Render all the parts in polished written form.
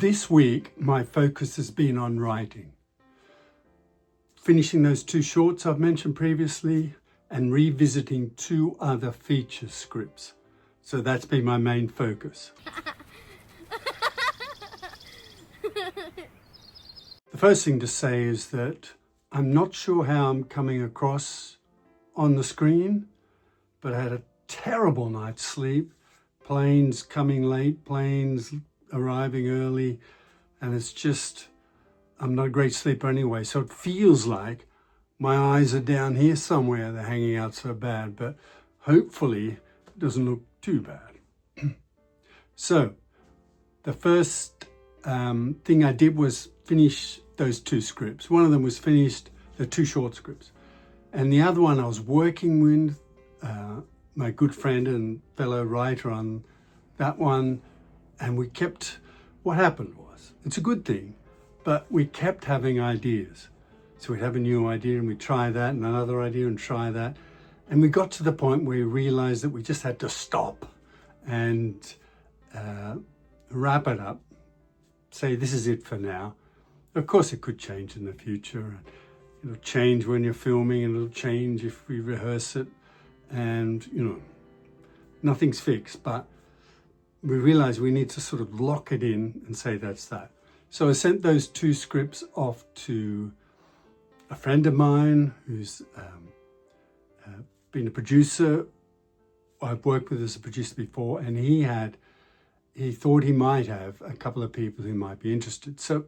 This week, my focus has been on writing. Finishing those 2 shorts I've mentioned previously and revisiting 2 other feature scripts. So that's been my main focus. The first thing to say is that I'm not sure how I'm coming across on the screen, but I had a terrible night's sleep. Planes coming late, planes arriving early, and it's just, I'm not a great sleeper anyway, so it feels like my eyes are down here somewhere, they're hanging out so bad, but hopefully it doesn't look too bad. So the first thing I did was finish those 2 scripts. One of them was finished, the 2 short scripts, and the other one I was working with my good friend and fellow writer on that one, and what happened was, it's a good thing, but we kept having ideas. So we'd have a new idea and we'd try that and another idea and try that. And we got to the point where we realized that we just had to stop and wrap it up, say this is it for now. Of course it could change in the future. It'll change when you're filming and it'll change if we rehearse it, and nothing's fixed, but we realized we need to sort of lock it in and say that's that. So I sent those 2 scripts off to a friend of mine who's been a producer. I've worked with as a producer before, and he thought he might have a couple of people who might be interested. So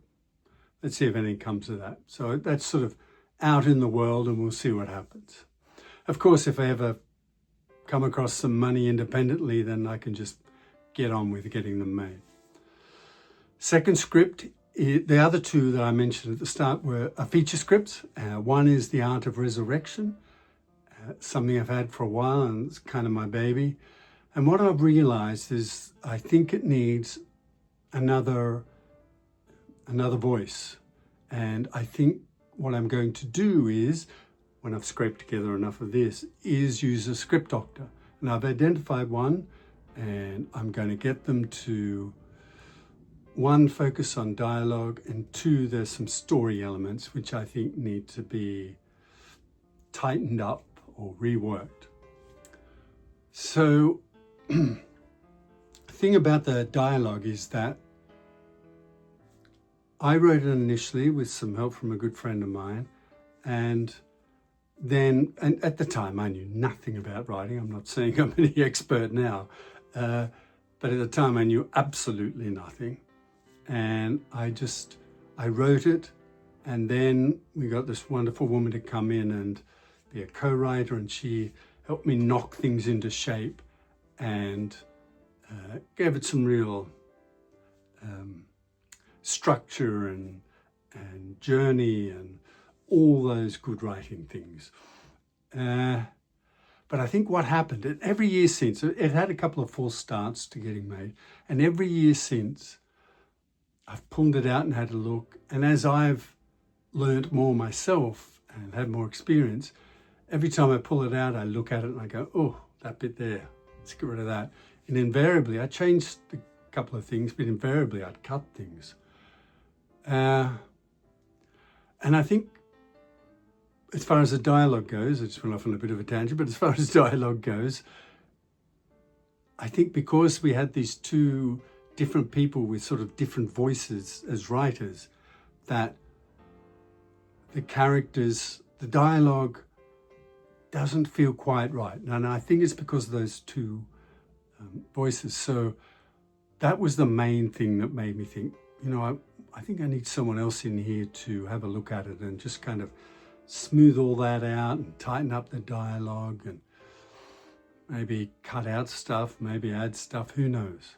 let's see if anything comes of that. So that's sort of out in the world, and we'll see what happens. Of course, if I ever come across some money independently, then I can just get on with getting them made. Second script, the other 2 that I mentioned at the start were feature scripts. One is The Art of Resurrection, something I've had for a while and it's kind of my baby. And what I've realized is I think it needs another voice. And I think what I'm going to do is, when I've scraped together enough of this, is use a script doctor. And I've identified one, and I'm going to get them to, 1, focus on dialogue, and 2, there's some story elements which I think need to be tightened up or reworked. So the thing about the dialogue is that I wrote it initially with some help from a good friend of mine, and at the time I knew nothing about writing. I'm not saying I'm any expert now, but at the time I knew absolutely nothing. And I wrote it, and then we got this wonderful woman to come in and be a co-writer, and she helped me knock things into shape and gave it some real structure and journey and all those good writing things. But I think what happened, every year since, it had a couple of false starts to getting made, and every year since I've pulled it out and had a look, and as I've learned more myself and had more experience, every time I pull it out, I look at it and I go, oh, that bit there, let's get rid of that. And invariably, I changed a couple of things, but invariably I'd cut things. And I think as far as the dialogue goes, I just went off on a bit of a tangent, but as far as dialogue goes, I think because we had these 2 different people with sort of different voices as writers, that the characters, the dialogue doesn't feel quite right. And I think it's because of those 2 voices. So that was the main thing that made me think, I think I need someone else in here to have a look at it and just kind of smooth all that out and tighten up the dialogue and maybe cut out stuff, maybe add stuff, who knows.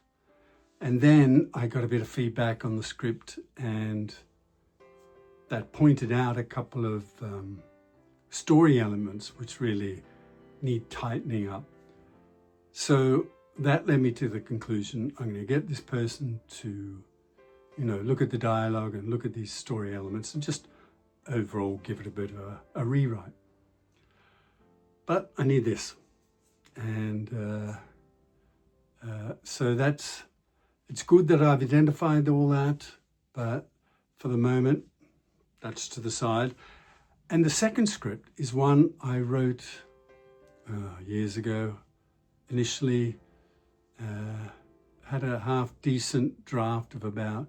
And then I got a bit of feedback on the script, and that pointed out a couple of story elements which really need tightening up. So that led me to the conclusion, I'm going to get this person to, look at the dialogue and look at these story elements and just overall give it a bit of a rewrite. But I need this. And so it it's good that I've identified all that, but for the moment, that's to the side. And the second script is one I wrote years ago. Initially, had a half decent draft of about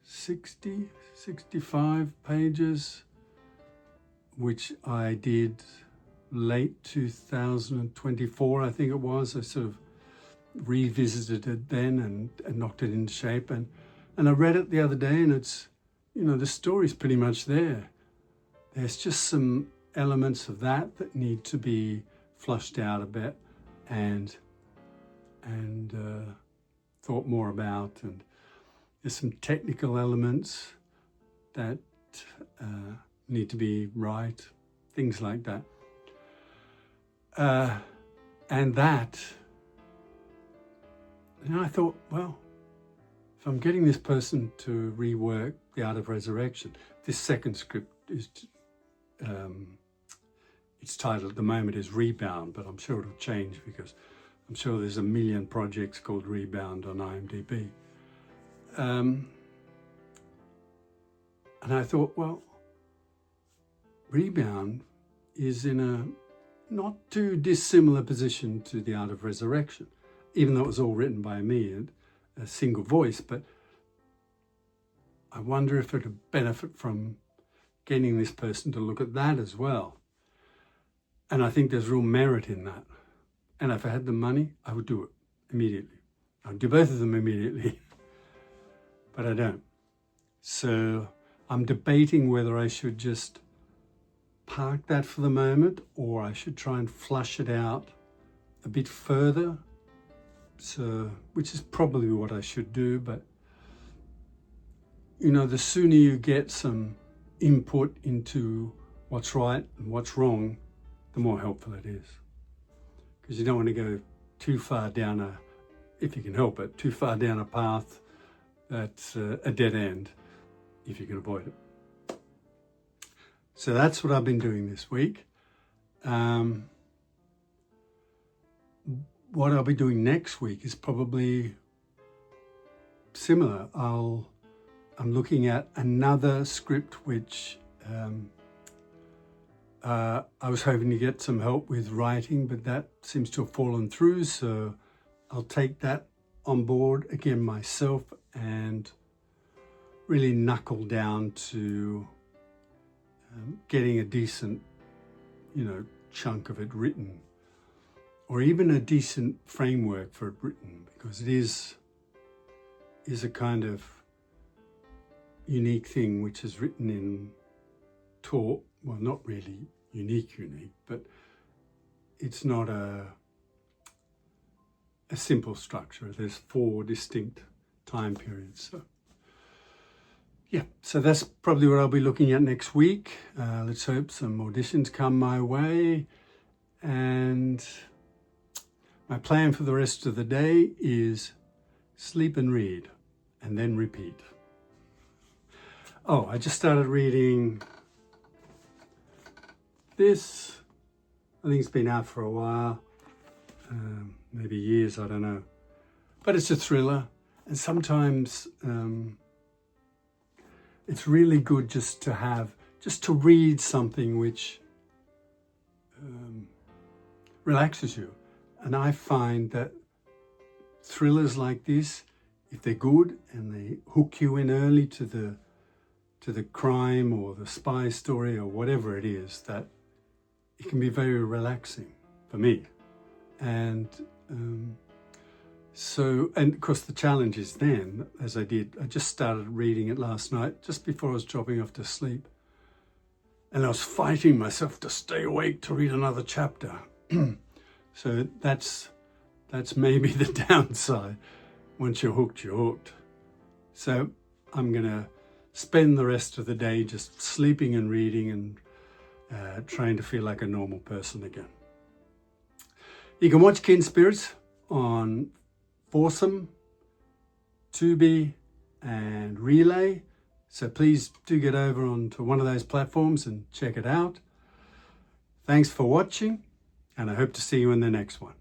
60, 65 pages, which I did late 2024, I think it was. I sort of revisited it then and knocked it into shape. And I read it the other day, and it's, the story's pretty much there. There's just some elements of that need to be flushed out a bit and thought more about. And there's some technical elements that need to be right, things like that. And that, I thought, well, if I'm getting this person to rework The Art of Resurrection, this second script is, its title at the moment is Rebound, but I'm sure it'll change because I'm sure there's a million projects called Rebound on IMDb. And I thought, well, Rebound is in a not too dissimilar position to The Art of Resurrection, even though it was all written by me and a single voice. But I wonder if it would benefit from getting this person to look at that as well. And I think there's real merit in that. And if I had the money, I would do it immediately. I'd do both of them immediately, but I don't. So I'm debating whether I should just park that for the moment, or I should try and flush it out a bit further. So, which is probably what I should do, but the sooner you get some input into what's right and what's wrong, the more helpful it is. Because you don't want to go too far down if you can help it, too far down a path that's a dead end, if you can avoid it. So that's what I've been doing this week. What I'll be doing next week is probably similar. I'm looking at another script which I was hoping to get some help with writing, but that seems to have fallen through. So I'll take that on board again myself and really knuckle down to getting a decent, chunk of it written, or even a decent framework for it written, because it is a kind of unique thing which is written in well, not really unique, but it's not a simple structure. There's 4 distinct time periods. So that's probably what I'll be looking at next week. Let's hope some auditions come my way. And my plan for the rest of the day is sleep and read, and then repeat. Oh, I just started reading this. I think it's been out for a while, maybe years, I don't know. But it's a thriller, and sometimes it's really good just to read something which relaxes you. And I find that thrillers like this, if they're good and they hook you in early to the crime or the spy story or whatever it is, that it can be very relaxing for me. And and of course the challenge is then, as I just started reading it last night, just before I was dropping off to sleep. And I was fighting myself to stay awake to read another chapter. So that's maybe the downside. Once you're hooked, you're hooked. So I'm gonna spend the rest of the day just sleeping and reading and trying to feel like a normal person again. You can watch Kin Spirits on Foursome, Tubi and Relay. So please do get over onto one of those platforms and check it out. Thanks for watching, and I hope to see you in the next one.